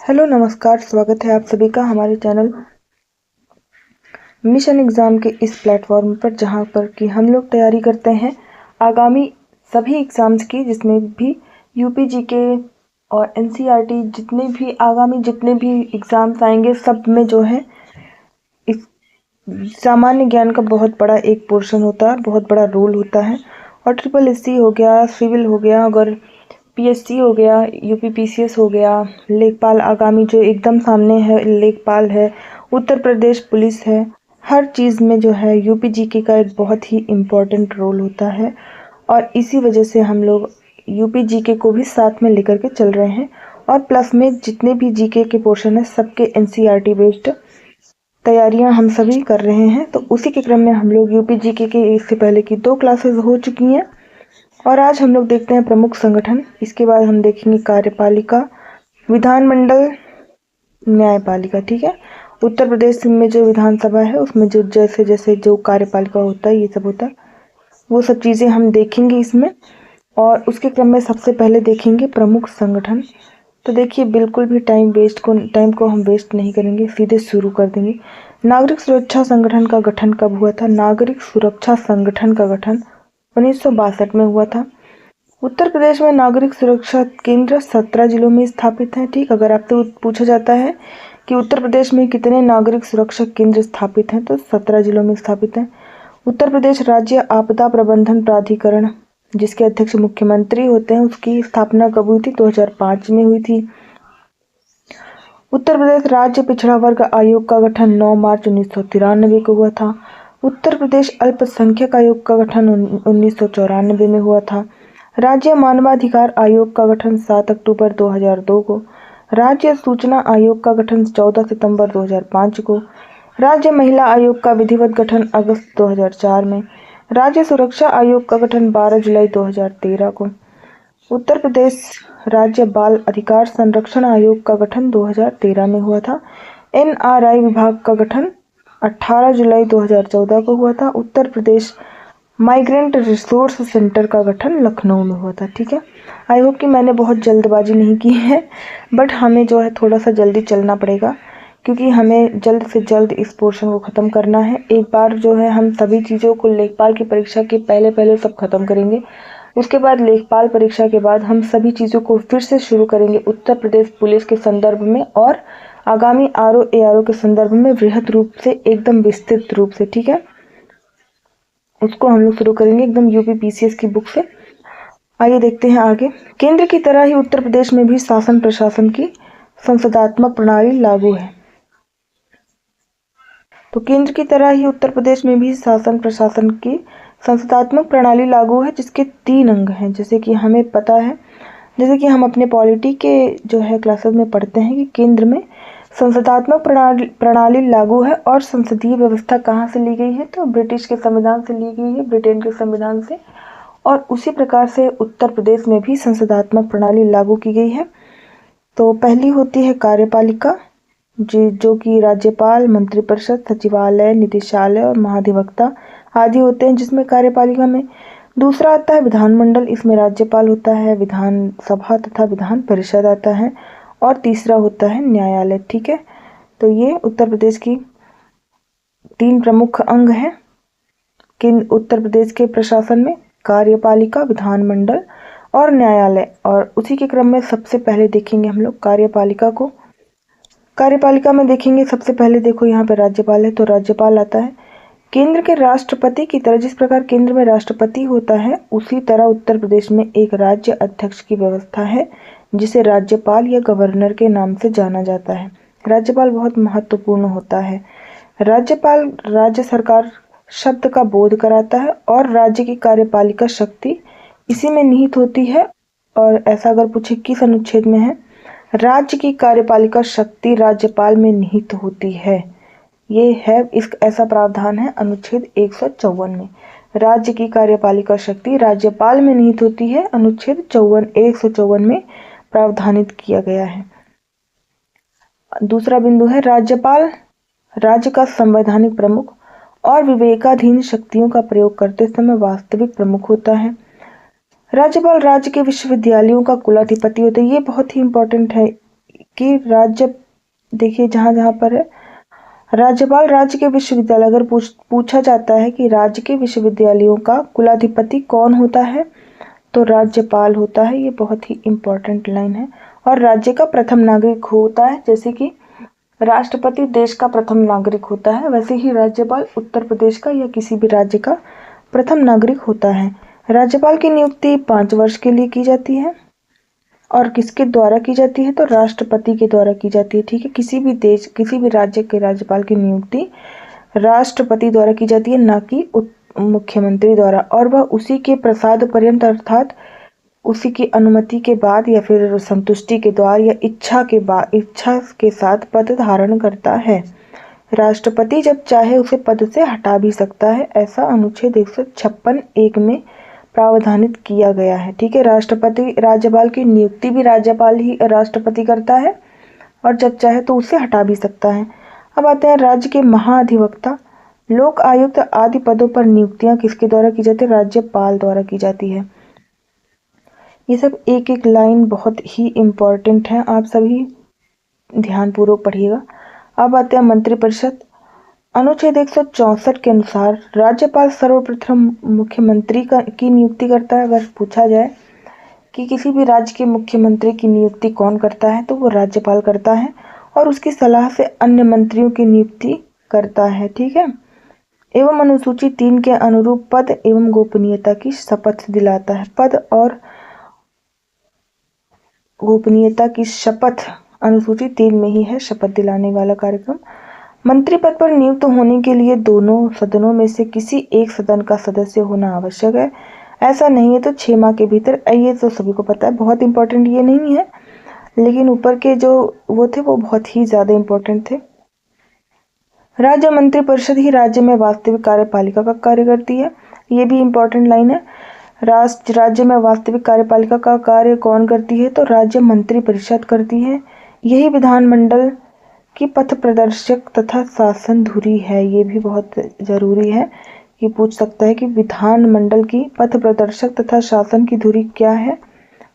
Hello नमस्कार, स्वागत है आप सभी का हमारे चैनल मिशन एग्ज़ाम के इस प्लेटफॉर्म पर, जहां पर कि हम लोग तैयारी करते हैं आगामी सभी एग्ज़ाम्स की, जिसमें भी यूपी जीके और एनसीईआरटी जितने भी एग्ज़ाम्स आएंगे, सब में जो है इस सामान्य ज्ञान का बहुत बड़ा एक पोर्शन होता है, बहुत बड़ा रोल होता है। और ट्रिपल एससी हो गया, सिविल हो गया, अगर पीएससी हो गया, यूपी पीसीएस हो गया, लेखपाल आगामी जो एकदम सामने है, लेखपाल है, उत्तर प्रदेश पुलिस है, हर चीज़ में जो है यूपी जीके का एक बहुत ही इम्पोर्टेंट रोल होता है। और इसी वजह से हम लोग यूपी जीके को भी साथ में लेकर के चल रहे हैं। और प्लस में जितने भी जीके के पोर्शन है, सबके एनसीईआरटी बेस्ड तैयारियां हम सभी कर रहे हैं। तो उसी के क्रम में हम लोग यूपी जीके के इससे पहले की 2 क्लासेस हो चुकी हैं, और आज हम लोग देखते हैं प्रमुख संगठन। इसके बाद हम देखेंगे कार्यपालिका, विधानमंडल, न्यायपालिका। ठीक है, उत्तर प्रदेश में जो विधानसभा है उसमें जो जैसे जैसे जो कार्यपालिका होता है, ये सब होता है, वो सब चीज़ें हम देखेंगे इसमें। और उसके क्रम में सबसे पहले देखेंगे प्रमुख संगठन। तो देखिए, बिल्कुल भी टाइम को हम वेस्ट नहीं करेंगे, सीधे शुरू कर देंगे। नागरिक सुरक्षा संगठन का गठन कब हुआ था? नागरिक सुरक्षा संगठन का गठन 1962 में हुआ था। उत्तर प्रदेश में नागरिक सुरक्षा केंद्र 17 जिलों में स्थापित हैं। ठीक, अगर आपसे पूछा जाता है कि उत्तर प्रदेश में कितने नागरिक सुरक्षा केंद्र स्थापित हैं, तो 17 जिलों में स्थापित हैं। उत्तर प्रदेश राज्य आपदा प्रबंधन प्राधिकरण, जिसके अध्यक्ष मुख्यमंत्री होते हैं, उसकी स्थापना कब हुई थी? 2005 में हुई थी। उत्तर प्रदेश राज्य पिछड़ा वर्ग आयोग का गठन 9 मार्च 1993 को हुआ था। उत्तर प्रदेश अल्पसंख्यक आयोग का गठन 1994 में हुआ था। राज्य मानवाधिकार आयोग का गठन 7 अक्टूबर 2002 को। राज्य सूचना आयोग का गठन 14 सितंबर 2005 को। राज्य महिला आयोग का विधिवत गठन अगस्त 2004 में। राज्य सुरक्षा आयोग का गठन 12 जुलाई 2013 को। उत्तर प्रदेश राज्य बाल अधिकार संरक्षण आयोग का गठन 2013 में हुआ था। एनआरआई विभाग का गठन 18 जुलाई 2014 को हुआ था। Uttar Pradesh migrant resource centre का गठन लखनऊ में हुआ था। ठीक है, आई होप कि मैंने बहुत जल्दबाजी नहीं की है, बट हमें जो है थोड़ा सा जल्दी चलना पड़ेगा, क्योंकि हमें जल्द से जल्द इस पोर्शन को ख़त्म करना है। एक बार जो है हम सभी चीज़ों को लेखपाल की परीक्षा के पहले सब खत्म करेंगे। उसके बाद लेखपाल परीक्षा के बाद हम सभी चीज़ों को फिर से शुरू करेंगे उत्तर प्रदेश पुलिस के संदर्भ में, और आगामी आरओ के संदर्भ में वृहद रूप से, एकदम विस्तृत रूप से। ठीक है, उसको हम लोग शुरू करेंगे एकदम यूपी पीसीएस की बुक से। आइए देखते हैं आगे। केंद्र की तरह ही उत्तर प्रदेश में भी शासन प्रशासन की संसदात्मक प्रणाली लागू है। तो केंद्र की तरह ही उत्तर प्रदेश में भी शासन प्रशासन की संसदात्मक प्रणाली लागू है, जिसके 3 अंग हैं। जैसे कि हमें पता है, जैसे कि हम अपने पॉलिटी के जो है क्लासेस में पढ़ते हैं कि केंद्र में संसदात्मक प्रणाली लागू है। और संसदीय व्यवस्था कहाँ से ली गई है? तो ब्रिटिश के संविधान से ली गई है, ब्रिटेन के संविधान से। और उसी प्रकार से उत्तर प्रदेश में भी संसदात्मक प्रणाली लागू की गई है। तो पहली होती है कार्यपालिका, जो कि राज्यपाल, मंत्रिपरिषद, सचिवालय, निदेशालय और महाधिवक्ता आदि होते हैं, जिसमें कार्यपालिका में। दूसरा आता है विधानमंडल, इसमें राज्यपाल होता है, विधानसभा तथा विधान परिषद आता है। और तीसरा होता है न्यायालय। ठीक है, तो ये उत्तर प्रदेश की 3 प्रमुख अंग हैं कि उत्तर प्रदेश के प्रशासन में: कार्यपालिका, विधानमंडल और न्यायालय। और उसी के क्रम में सबसे पहले देखेंगे हम लोग कार्यपालिका को। कार्यपालिका में देखेंगे सबसे पहले, देखो यहाँ पे राज्यपाल है, तो राज्यपाल आता है। केंद्र के राष्ट्रपति की तरह, जिस प्रकार केंद्र में राष्ट्रपति होता है, उसी तरह उत्तर प्रदेश में एक राज्य अध्यक्ष की व्यवस्था है, जिसे राज्यपाल या गवर्नर के नाम से जाना जाता है। राज्यपाल बहुत महत्वपूर्ण होता है। राज्यपाल राज्य सरकार शब्द का बोध कराता है, और राज्य की कार्यपालिका शक्ति इसी में निहित होती है। और ऐसा अगर पूछे किस अनुच्छेद में है, राज्य की कार्यपालिका शक्ति राज्यपाल में निहित होती है। ये है, इस ऐसा प्रावधान है अनुच्छेद 154 में। राज्य की कार्यपालिका शक्ति राज्यपाल में निहित होती है, अनुच्छेद 154 में प्रावधानित किया गया है। दूसरा बिंदु है राज्यपाल राज्य का संवैधानिक प्रमुख और विवेकाधीन शक्तियों का प्रयोग करते समय वास्तविक प्रमुख होता है। राज्यपाल राज्य के विश्वविद्यालयों का कुलाधिपति होता है। ये बहुत ही इंपॉर्टेंट है, कि राज्य, देखिए जहाँ जहाँ पर है राज्यपाल राज्य के विश्वविद्यालय, अगर पूछा जाता है कि राज्य के विश्वविद्यालयों का कुलाधिपति कौन होता है तो राज्यपाल होता है। ये बहुत ही इम्पोर्टेंट लाइन है। और राज्य का प्रथम नागरिक होता है, जैसे कि राष्ट्रपति देश का प्रथम नागरिक होता है, वैसे ही राज्यपाल उत्तर प्रदेश का या किसी भी राज्य का प्रथम नागरिक होता है। राज्यपाल की नियुक्ति 5 वर्ष के लिए की जाती है और किसके द्वारा की जाती है तो राष्ट्रपति के द्वारा की जाती है। ठीक है, किसी भी देश, किसी भी राज्य के राज्यपाल की नियुक्ति राष्ट्रपति द्वारा की जाती है, ना कि मुख्यमंत्री द्वारा, और वह उसी के प्रसाद पर्यंत अर्थात उसी की अनुमति के बाद या फिर संतुष्टि के द्वारा या इच्छा के साथ पद धारण करता है। राष्ट्रपति जब चाहे उसे पद से हटा भी सकता है, ऐसा अनुच्छेद 156(1) में प्रावधानित किया गया है। ठीक है, राज्यपाल की नियुक्ति भी राज्यपाल ही राष्ट्रपति करता है और जब चाहे तो उसे हटा भी सकता है। अब आते हैं राज्य के महाधिवक्ता, लोक आयुक्त आदि पदों पर नियुक्तियां किसके द्वारा की जाती है? राज्यपाल द्वारा की जाती है। ये सब एक एक लाइन बहुत ही इम्पोर्टेंट है, आप सभी ध्यानपूर्वक पढ़िएगा। अब आते हैं मंत्रिपरिषद। अनुच्छेद 164 के अनुसार राज्यपाल सर्वप्रथम मुख्यमंत्री की नियुक्ति करता है। अगर पूछा जाए कि किसी भी राज्य के मुख्यमंत्री की नियुक्ति कौन करता है तो वो राज्यपाल करता है और उसकी सलाह से अन्य मंत्रियों की नियुक्ति करता है। ठीक है, एवं अनुसूची 3 के अनुरूप पद एवं गोपनीयता की शपथ दिलाता है। पद और गोपनीयता की शपथ अनुसूची 3 में ही है, शपथ दिलाने वाला कार्यक्रम। मंत्री पद पर नियुक्त होने के लिए दोनों सदनों में से किसी एक सदन का सदस्य होना आवश्यक है। ऐसा नहीं है तो 6 माह के भीतर, ये तो सभी को पता है, बहुत इंपॉर्टेंट ये नहीं है, लेकिन ऊपर के जो वो थे वो बहुत ही ज़्यादा इंपॉर्टेंट थे। राज्य मंत्रिपरिषद ही राज्य में वास्तविक कार्यपालिका का कार्य करती है। ये भी इम्पोर्टेंट लाइन है। राज्य में वास्तविक कार्यपालिका का कार्य कौन करती है तो राज्य मंत्रिपरिषद करती है। यही विधानमंडल की पथ प्रदर्शक तथा शासन धुरी है। ये भी बहुत जरूरी है कि पूछ सकता है कि विधानमंडल की पथ प्रदर्शक तथा शासन की धुरी क्या है?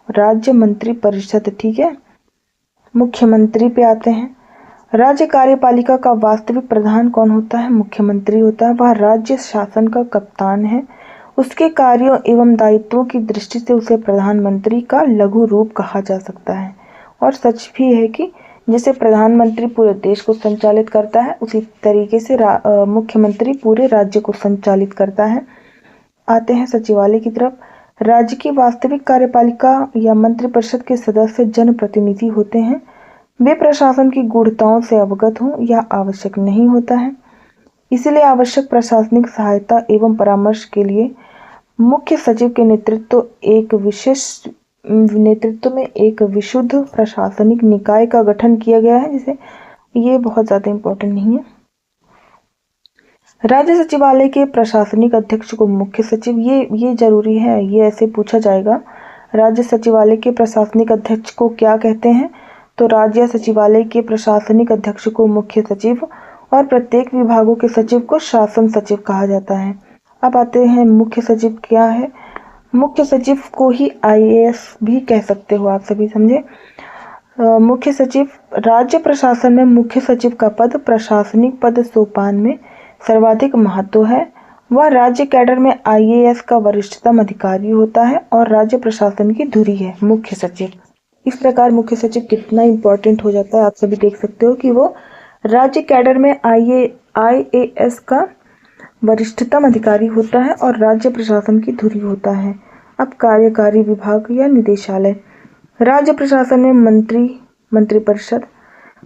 राज्य मंत्रिपरिषद। ठीक है, मुख्यमंत्री पे आते हैं। राज्य कार्यपालिका का वास्तविक प्रधान कौन होता है? मुख्यमंत्री होता है। वह राज्य शासन का कप्तान है। उसके कार्यों एवं दायित्वों की दृष्टि से उसे प्रधानमंत्री का लघु रूप कहा जा सकता है। और सच भी है कि जैसे प्रधानमंत्री पूरे देश को संचालित करता है, उसी तरीके से मुख्यमंत्री पूरे राज्य को संचालित करता है। आते हैं सचिवालय की तरफ। राज्य की वास्तविक कार्यपालिका या मंत्रिपरिषद के सदस्य जनप्रतिनिधि होते हैं। वे प्रशासन की गूढ़ताओं से अवगत हों यह आवश्यक नहीं होता है, इसलिए आवश्यक प्रशासनिक सहायता एवं परामर्श के लिए मुख्य सचिव के नेतृत्व में एक विशुद्ध प्रशासनिक निकाय का गठन किया गया है। जिसे ये बहुत ज़्यादा इम्पोर्टेंट नहीं है। राज्य सचिवालय के प्रशासनिक अध्यक्ष को मुख्य सचिव, ये जरूरी है, ये ऐसे पूछा जाएगा। राज्य सचिवालय के प्रशासनिक अध्यक्ष को क्या कहते हैं तो राज्य सचिवालय के प्रशासनिक अध्यक्ष को मुख्य सचिव और प्रत्येक विभागों के सचिव को शासन सचिव कहा जाता है। अब आते हैं मुख्य सचिव क्या है। मुख्य सचिव को ही IAS भी कह सकते हो, आप सभी समझे। मुख्य सचिव, राज्य प्रशासन में मुख्य सचिव का पद प्रशासनिक पद सोपान में सर्वाधिक महत्व है। वह राज्य कैडर में IAS का वरिष्ठतम अधिकारी होता है और राज्य प्रशासन की धुरी है मुख्य सचिव। इस प्रकार मुख्य सचिव कितना इम्पोर्टेंट हो जाता है आप सभी देख सकते हो कि वो राज्य कैडर में IAS का वरिष्ठतम अधिकारी होता है और राज्य प्रशासन की धुरी होता है। अब कार्यकारी विभाग या निदेशालय। राज्य प्रशासन में मंत्रिपरिषद,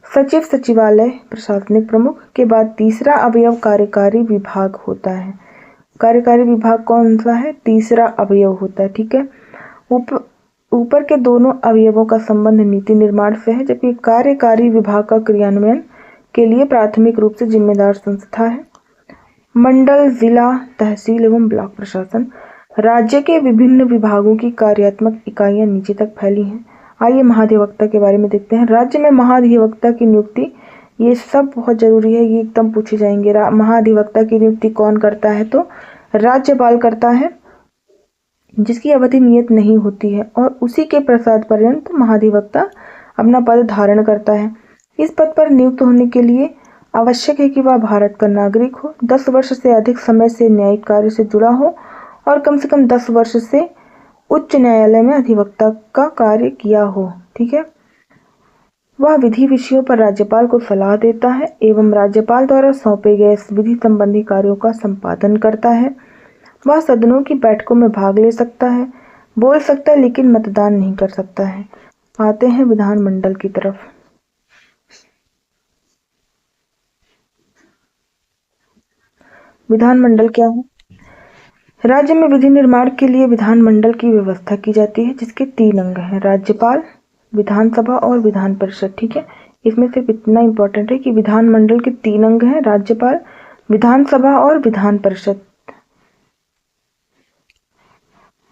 सचिव, सचिवालय, प्रशासनिक प्रमुख के बाद तीसरा अवयव कार्यकारी विभाग होता है। कार्यकारी विभाग कौन सा है? तीसरा अवयव होता है। ठीक है, ऊपर के दोनों अवयवों का संबंध नीति निर्माण से है, जबकि कार्यकारी विभाग का क्रियान्वयन के लिए प्राथमिक रूप से जिम्मेदार संस्था है। मंडल, जिला, तहसील एवं ब्लॉक प्रशासन। राज्य के विभिन्न विभागों की कार्यात्मक इकाइयां नीचे तक फैली हैं। आइए महाधिवक्ता के बारे में देखते हैं। राज्य में महाधिवक्ता की नियुक्ति, ये सब बहुत जरूरी है, ये एकदम पूछे जाएंगे। महाधिवक्ता की नियुक्ति कौन करता है तो राज्यपाल करता है, जिसकी अवधि नियत नहीं होती है और उसी के प्रसाद पर्यंत महाधिवक्ता अपना पद धारण करता है। इस पद पर नियुक्त होने के लिए आवश्यक है कि वह भारत का नागरिक हो, 10 वर्ष से अधिक समय से न्यायिक कार्य से जुड़ा हो और कम से कम 10 वर्ष से उच्च न्यायालय में अधिवक्ता का कार्य किया हो। ठीक है। वह विधि विषयों पर राज्यपाल को सलाह देता है एवं राज्यपाल द्वारा सौंपे गए विधि संबंधी कार्यों का संपादन करता है। वह सदनों की बैठकों में भाग ले सकता है, बोल सकता है, लेकिन मतदान नहीं कर सकता है। आते हैं विधानमंडल की तरफ। विधानमंडल क्या है? राज्य में विधि निर्माण के लिए विधानमंडल की व्यवस्था की जाती है, जिसके 3 अंग हैं: राज्यपाल, विधानसभा और विधान परिषद। ठीक है। इसमें सिर्फ इतना इम्पोर्टेंट है कि विधानमंडल के 3 अंग हैं: राज्यपाल, विधानसभा और विधान परिषद।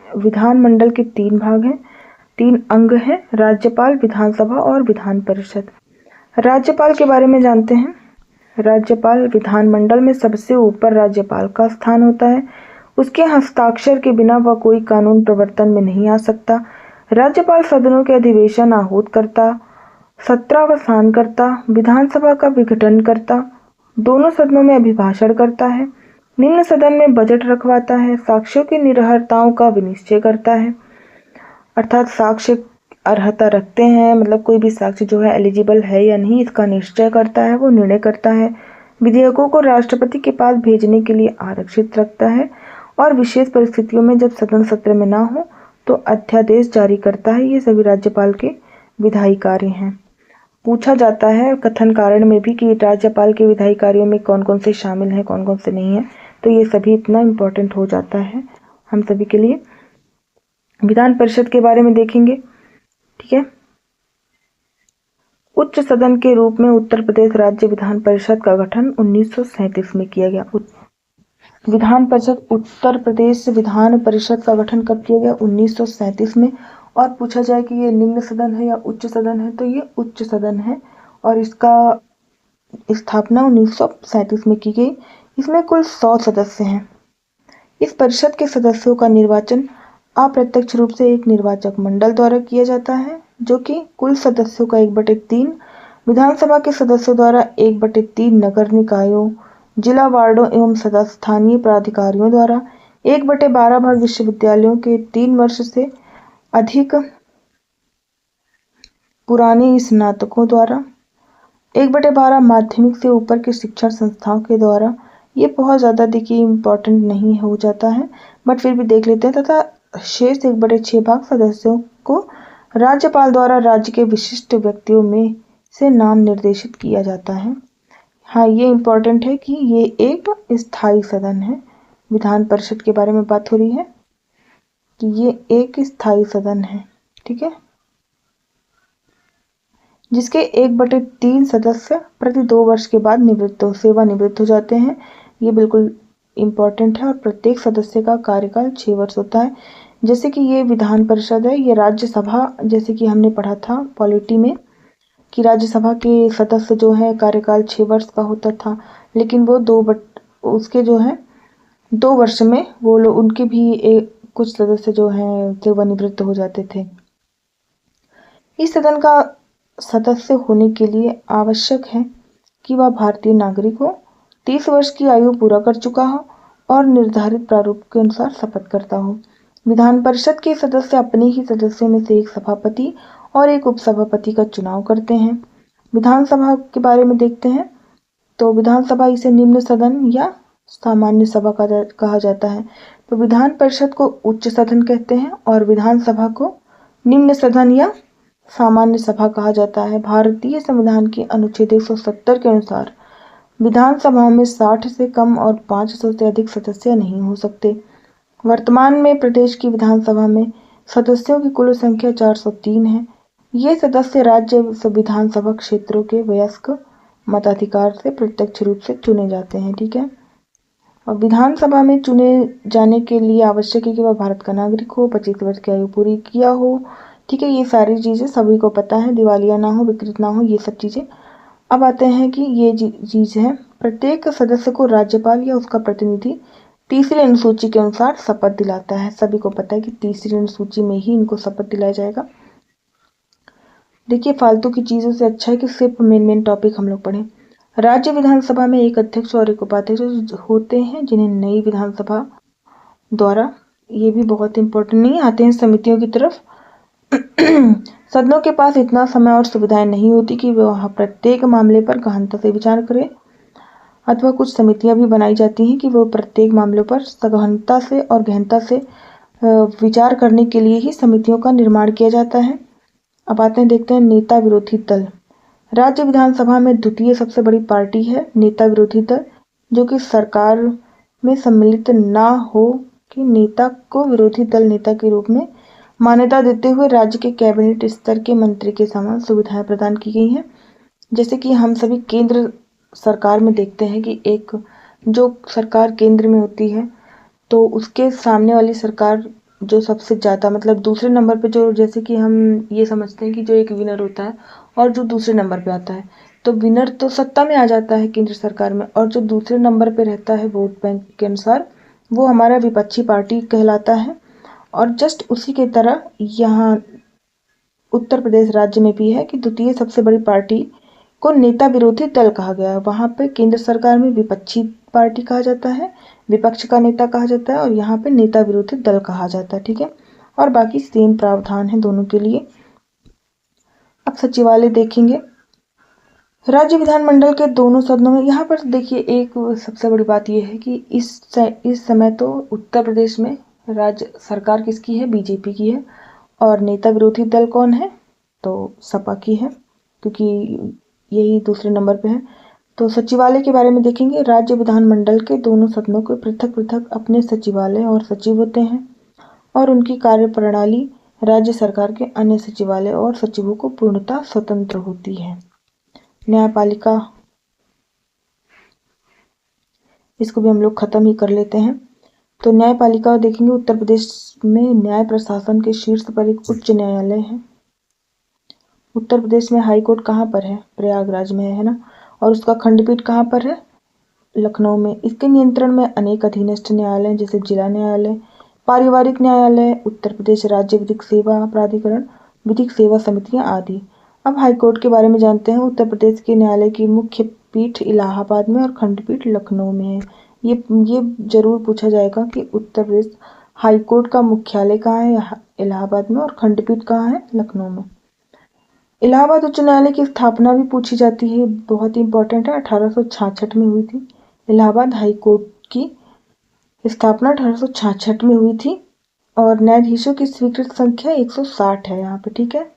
विधानमंडल के 3 भाग हैं, 3 अंग हैं: राज्यपाल, विधानसभा और विधान परिषद। राज्यपाल के बारे में जानते हैं। राज्यपाल विधानमंडल में सबसे ऊपर राज्यपाल का स्थान होता है। उसके हस्ताक्षर के बिना वह कोई कानून प्रवर्तन में नहीं आ सकता। राज्यपाल सदनों के अधिवेशन आहूत करता, सत्रावसान करता, विधानसभा का विघटन करता, दोनों सदनों में अभिभाषण करता है, निम्न सदन में बजट रखवाता है, साक्ष्यों की निरर्हताओं का विनिश्चय करता है, अर्थात साक्ष्य अर्हता रखते हैं, मतलब कोई भी साक्ष्य जो है एलिजिबल है या नहीं, इसका निश्चय करता है, वो निर्णय करता है, विधेयकों को राष्ट्रपति के पास भेजने के लिए आरक्षित रखता है और विशेष परिस्थितियों में जब सदन सत्र में ना हो तो अध्यादेश जारी करता है। ये सभी राज्यपाल के विधायी कार्य हैं। पूछा जाता है कथन कारण में भी कि राज्यपाल के विधायी कार्यों में कौन कौन से शामिल हैं, कौन कौन से नहीं हैं, तो ये सभी इतना इम्पोर्टेंट हो जाता है हम सभी के लिए। विधान परिषद के बारे में देखेंगे। ठीक है। उच्च सदन के रूप में उत्तर प्रदेश राज्य विधान परिषद का गठन 1937 में किया गया। विधान परिषद उत्तर प्रदेश विधान परिषद का गठन कब किया गया? 1937 में। और पूछा जाए कि ये निम्न सदन है या उच्च सदन है, तो ये उच्च सदन है और इसका स्थापना 1937 में की गई। इसमें कुल 100 सदस्य हैं। इस परिषद के सदस्यों का निर्वाचन अप्रत्यक्ष रूप से एक निर्वाचक मंडल द्वारा किया जाता है, जो कि कुल सदस्यों का 1/3, विधानसभा के सदस्यों द्वारा 1/3, नगर निकायों, जिला वार्डों एवं स्थानीय प्राधिकारियों द्वारा 1/12 भाग, विश्वविद्यालयों के 3 वर्ष से अधिक पुराने स्नातकों द्वारा 1/12, माध्यमिक से ऊपर के शिक्षण संस्थाओं के द्वारा। ये बहुत ज़्यादा देखिए इम्पोर्टेंट नहीं हो जाता है, बट फिर भी देख लेते हैं। तथा शेष 1/6 भाग सदस्यों को राज्यपाल द्वारा राज्य के विशिष्ट व्यक्तियों में से नाम निर्देशित किया जाता है। हाँ, ये इम्पोर्टेंट है कि ये एक स्थायी सदन है। विधान परिषद के बारे में बात हो रही है कि ये एक स्थायी सदन है। ठीक है। जिसके 1/3 सदस्य प्रति 2 वर्ष के बाद सेवानिवृत्त हो जाते हैं। ये बिल्कुल इम्पोर्टेंट है और प्रत्येक सदस्य का कार्यकाल 6 वर्ष होता है। जैसे कि ये विधान परिषद है, ये राज्यसभा, जैसे कि हमने पढ़ा था पॉलिटी में कि राज्यसभा के सदस्य जो है कार्यकाल 6 वर्ष का होता था, लेकिन वो उसके जो है 2 वर्ष में वो लोग उनके भी कुछ सदस्य जो हैं सेवानिवृत्त हो जाते थे। इस सदन का सदस्य होने के लिए आवश्यक है कि वह भारतीय नागरिक हो, 30 वर्ष की आयु पूरा कर चुका हो और निर्धारित प्रारूप के अनुसार शपथ करता हो। विधान परिषद के सदस्य अपने ही सदस्यों में से एक सभापति और एक उपसभापति का चुनाव करते हैं। विधानसभा के बारे में देखते हैं तो विधानसभा इसे निम्न सदन या सामान्य सभा कहा जाता है। तो विधान परिषद को उच्च सदन कहते हैं और विधानसभा को निम्न सदन या सामान्य सभा कहा जाता है। भारतीय संविधान के अनुच्छेद 170 के अनुसार विधानसभाओं में 60 से कम और 500 से अधिक सदस्य नहीं हो सकते। वर्तमान में प्रदेश की विधानसभा में सदस्यों की कुल संख्या 403 है। ये सदस्य राज्य विधानसभा क्षेत्रों के वयस्क मताधिकार से प्रत्यक्ष रूप से चुने जाते हैं। ठीक है। और विधानसभा में चुने जाने के लिए आवश्यक है कि वह भारत का नागरिक हो, 25 वर्ष की आयु पूरी किया हो। ठीक है। ये सारी चीज़ें सभी को पता है, दिवालिया ना हो, विकृत ना हो, ये सब चीज़ें। अब आते हैं कि ये चीज़ है, प्रत्येक सदस्य को राज्यपाल या उसका प्रतिनिधि तीसरी अनुसूची के अनुसार शपथ दिलाता है। सभी को पता है कि तीसरी अनुसूची में ही इनको शपथ दिलाया जाएगा। देखिए, फालतू की चीज़ों से अच्छा है कि सिर्फ मेन टॉपिक हम लोग पढ़ें। राज्य विधानसभा में एक अध्यक्ष और एक उपाध्यक्ष होते हैं जिन्हें नई विधानसभा द्वारा, ये भी बहुत इम्पोर्टेंट नहीं आते हैं समितियों की तरफ। सदनों के पास इतना समय और सुविधाएं नहीं होती कि वह प्रत्येक मामले पर गहनता से विचार करें, अथवा कुछ समितियां भी बनाई जाती हैं कि वो प्रत्येक मामलों पर सघनता से और गहनता से विचार करने के लिए ही समितियों का निर्माण किया जाता है। अब आते हैं, देखते हैं नेता विरोधी दल। राज्य विधानसभा में द्वितीय सबसे बड़ी पार्टी है नेता विरोधी दल, जो कि सरकार में सम्मिलित ना हो कि नेता को विरोधी दल नेता के रूप में मान्यता देते हुए राज्य के कैबिनेट स्तर के मंत्री के समान सुविधाएं प्रदान की गई हैं। जैसे कि हम सभी केंद्र सरकार में देखते हैं कि एक जो सरकार केंद्र में होती है तो उसके सामने वाली सरकार जो सबसे ज़्यादा मतलब दूसरे नंबर पे, जो जैसे कि हम ये समझते हैं कि जो एक विनर होता है और जो दूसरे नंबर पे आता है, तो विनर तो सत्ता में आ जाता है केंद्र सरकार में, और जो दूसरे नंबर पे रहता है वोट बैंक के अनुसार वो हमारा विपक्षी पार्टी कहलाता है। और जस्ट उसी की तरह यहाँ उत्तर प्रदेश राज्य में भी है कि द्वितीय सबसे बड़ी पार्टी को नेता विरोधी दल कहा गया है। वहाँ पे केंद्र सरकार में विपक्षी पार्टी कहा जाता है, विपक्ष का नेता कहा जाता है, और यहाँ पे नेता विरोधी दल कहा जाता है। ठीक है, और बाकी सेम प्रावधान है दोनों के लिए। अब सचिवालय देखेंगे। राज्य विधानमंडल के दोनों सदनों में, यहाँ पर देखिए एक सबसे बड़ी बात यह है कि इस समय तो उत्तर प्रदेश में राज्य सरकार किसकी है, बीजेपी की है, और नेता विरोधी दल कौन है, तो सपा की है, क्योंकि यही दूसरे नंबर पे है। तो सचिवालय के बारे में देखेंगे। राज्य विधानमंडल के दोनों सदनों के पृथक पृथक अपने सचिवालय और सचिव होते हैं, और उनकी कार्यप्रणाली राज्य सरकार के अन्य सचिवालय और सचिवों को पूर्णतः स्वतंत्र होती है। न्यायपालिका, इसको भी हम लोग खत्म ही कर लेते हैं। तो न्यायपालिका देखेंगे। उत्तर प्रदेश में न्याय प्रशासन के शीर्ष पर एक उच्च न्यायालय है। उत्तर प्रदेश में हाई कोर्ट कहाँ पर है, प्रयागराज में है ना, और उसका खंडपीठ कहाँ पर है, लखनऊ में। इसके नियंत्रण में अनेक अधीनस्थ न्यायालय जैसे जिला न्यायालय, पारिवारिक न्यायालय, उत्तर प्रदेश राज्य विधिक सेवा प्राधिकरण, विधिक सेवा समितियां आदि। अब हाईकोर्ट के बारे में जानते हैं। उत्तर प्रदेश के न्यायालय की मुख्य पीठ इलाहाबाद में और खंडपीठ लखनऊ में है। ये जरूर पूछा जाएगा कि उत्तर प्रदेश हाईकोर्ट का मुख्यालय कहाँ है, इलाहाबाद में, और खंडपीठ कहाँ है, लखनऊ में। इलाहाबाद उच्च न्यायालय की स्थापना भी पूछी जाती है, बहुत ही इंपॉर्टेंट है, 1866 में हुई थी। इलाहाबाद हाई कोर्ट की स्थापना 1866 में हुई थी, और न्यायाधीशों की स्वीकृत संख्या 160 है यहाँ पे। ठीक है,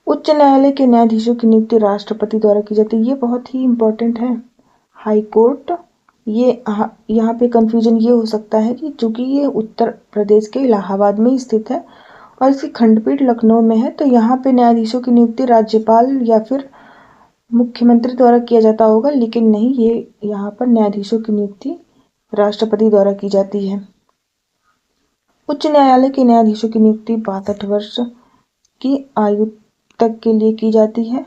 उच्च न्यायालय के न्यायाधीशों की नियुक्ति राष्ट्रपति द्वारा की जाती है। ये बहुत ही इंपॉर्टेंट है। हाई कोर्ट, ये यहाँ पे कंफ्यूजन ये हो सकता है कि चूंकि ये उत्तर प्रदेश के इलाहाबाद में स्थित है और इसकी खंडपीठ लखनऊ में है, तो यहाँ पे न्यायाधीशों की नियुक्ति राज्यपाल या फिर मुख्यमंत्री द्वारा किया जाता होगा, लेकिन नहीं, ये यहाँ पर न्यायाधीशों की नियुक्ति राष्ट्रपति द्वारा की जाती है। उच्च न्यायालय के न्यायाधीशों की नियुक्ति 62 वर्ष की आयु तक के लिए की जाती है।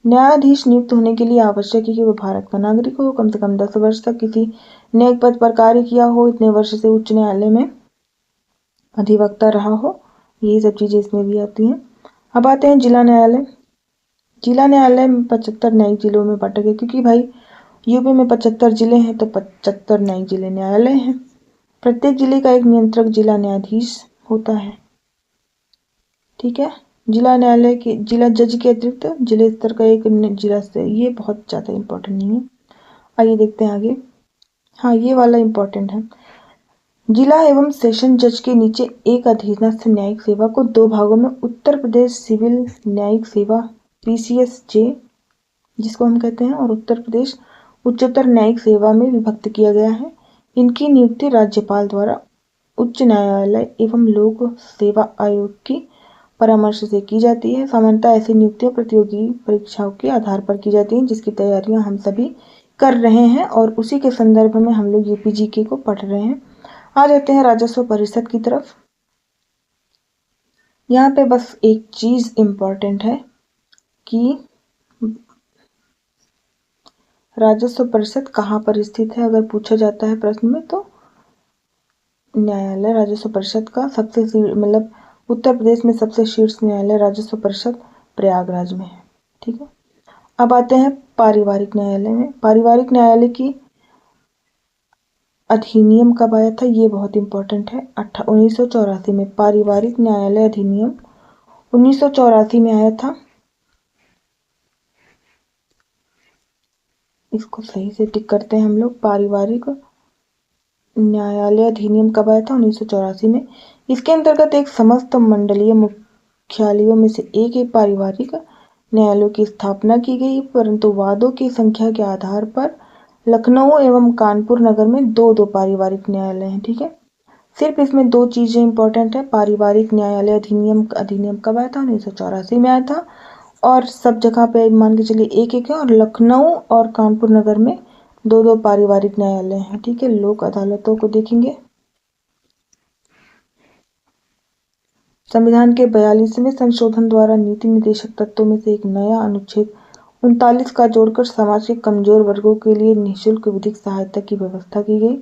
न्यायाधीश नियुक्त होने के लिए आवश्यक है कि वह भारत का नागरिक हो, कम से कम 10 वर्ष तक किसी न्यायिक पद पर कार्य किया हो, इतने वर्ष से उच्च न्यायालय में अधिवक्ता रहा हो। यही सब चीजें इसमें भी आती हैं। अब आते हैं जिला न्यायालय। जिला न्यायालय 75 न्यायिक जिलों में बांटा गया, क्योंकि भाई यूपी में 75 जिले हैं तो 75 न्यायिक जिले न्यायालय हैं। प्रत्येक जिले का एक नियंत्रक जिला न्यायाधीश होता है। ठीक है, जिला न्यायालय के जिला जज के अतिरिक्त जिले स्तर का एक जिला स्तर, ये बहुत ज़्यादा इम्पोर्टेंट नहीं है। आइए देखते हैं आगे। हाँ, ये वाला इम्पोर्टेंट है। जिला एवं सेशन जज के नीचे एक अधीनस्थ न्यायिक सेवा को 2 भागों में उत्तर प्रदेश सिविल न्यायिक सेवा PCSJ जिसको हम कहते हैं, और उत्तर प्रदेश उच्चतर न्यायिक सेवा में विभक्त किया गया है। इनकी नियुक्ति राज्यपाल द्वारा उच्च न्यायालय एवं लोक सेवा आयोग की परामर्श से की जाती है। सामान्यतः ऐसी नियुक्तियां प्रतियोगी परीक्षाओं के आधार पर की जाती हैं, जिसकी तैयारियां हम सभी कर रहे हैं, और उसी के संदर्भ में हम लोग UPGK को पढ़ रहे हैं। आ जाते हैं राजस्व परिषद की तरफ। यहाँ पे बस एक चीज इम्पोर्टेंट है कि राजस्व परिषद कहाँ पर स्थित है, अगर पूछा जाता है प्रश्न में, तो न्यायालय राजस्व परिषद का सबसे मतलब उत्तर प्रदेश में सबसे शीर्ष न्यायालय राजस्व परिषद प्रयागराज में है। ठीक है, अब आते हैं पारिवारिक न्यायालय में। पारिवारिक न्यायालय की अधिनियम कब आया था, ये बहुत इंपॉर्टेंट है। 1984 में पारिवारिक न्यायालय अधिनियम 1984 में आया था। इसको सही से टिक करते हैं हम लोग। पारिवारिक न्यायालय अधिनियम कब आया था, 1984 में। इसके अंतर्गत एक समस्त मंडलीय मुख्यालयों में से एक पारिवारिक न्यायालयों की स्थापना की गई, परंतु वादों की संख्या के आधार पर लखनऊ एवं कानपुर नगर में दो दो पारिवारिक न्यायालय हैं। ठीक है, सिर्फ इसमें दो चीजें इंपॉर्टेंट है। पारिवारिक न्यायालय अधिनियम कब आया था, 1984 में आया था। और सब जगह पे मान के चलिए एक एक है, और लखनऊ और कानपुर नगर में दो दो पारिवारिक न्यायालय हैं। ठीक है, लोक अदालतों को देखेंगे। संविधान के 42वें संशोधन द्वारा नीति निर्देशक तत्वों में से एक नया अनुच्छेद 39 का जोड़कर समाज के कमजोर वर्गों के लिए निःशुल्क विधिक सहायता की व्यवस्था की गई।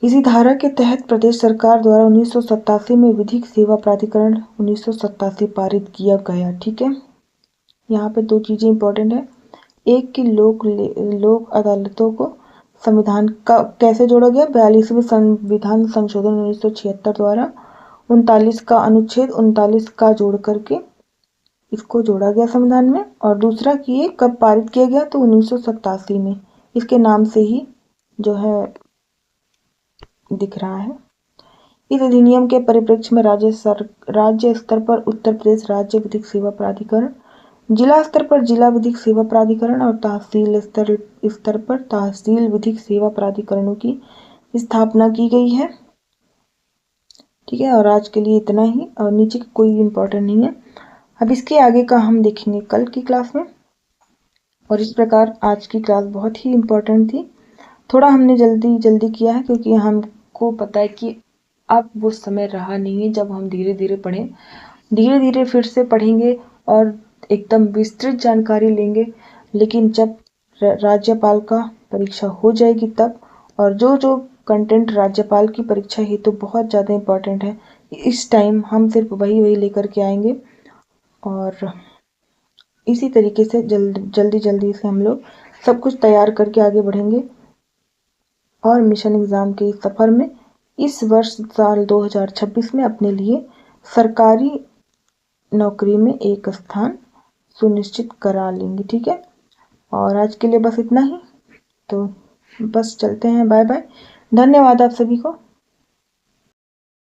इसी धारा के तहत प्रदेश सरकार द्वारा 1987 में विधिक सेवा प्राधिकरण 1987 पारित किया गया। ठीक है, यहाँ पे दो चीजें इंपॉर्टेंट है। एक की लोक अदालतों को संविधान का कैसे जोड़ा गया, 42वें संविधान संशोधन 1976 द्वारा 39 का अनुच्छेद 39 का जोड़ करके इसको जोड़ा गया संविधान में। और दूसरा कि ये कब पारित किया गया, तो 1987 में। इसके नाम से ही जो है दिख रहा है। इस अधिनियम के परिप्रेक्ष्य में राज्य स्तर पर उत्तर प्रदेश राज्य विधिक सेवा प्राधिकरण, जिला स्तर पर जिला विधिक सेवा प्राधिकरण और तहसील स्तर पर तहसील विधिक सेवा प्राधिकरणों की स्थापना की गई है। ठीक है, और आज के लिए इतना ही, और नीचे कोई इम्पोर्टेंट नहीं है। अब इसके आगे का हम देखेंगे कल की क्लास में। और इस प्रकार आज की क्लास बहुत ही इम्पोर्टेंट थी। थोड़ा हमने जल्दी किया है क्योंकि हमको पता है कि अब वो समय रहा नहीं है जब हम धीरे धीरे पढ़ें। धीरे धीरे फिर से पढ़ेंगे और एकदम विस्तृत जानकारी लेंगे, लेकिन जब राज्यपाल का परीक्षा हो जाएगी तब। और जो जो कंटेंट राज्यपाल की परीक्षा है तो बहुत ज़्यादा इम्पोर्टेंट है, इस टाइम हम सिर्फ वही लेकर के आएंगे। और इसी तरीके से जल्दी से हम लोग सब कुछ तैयार करके आगे बढ़ेंगे और मिशन एग्ज़ाम के इस सफ़र में इस वर्ष साल 2026 में अपने लिए सरकारी नौकरी में एक स्थान सुनिश्चित करा लेंगे। ठीक है, और आज के लिए बस इतना ही। तो बस चलते हैं, बाय बाय, धन्यवाद आप सभी को।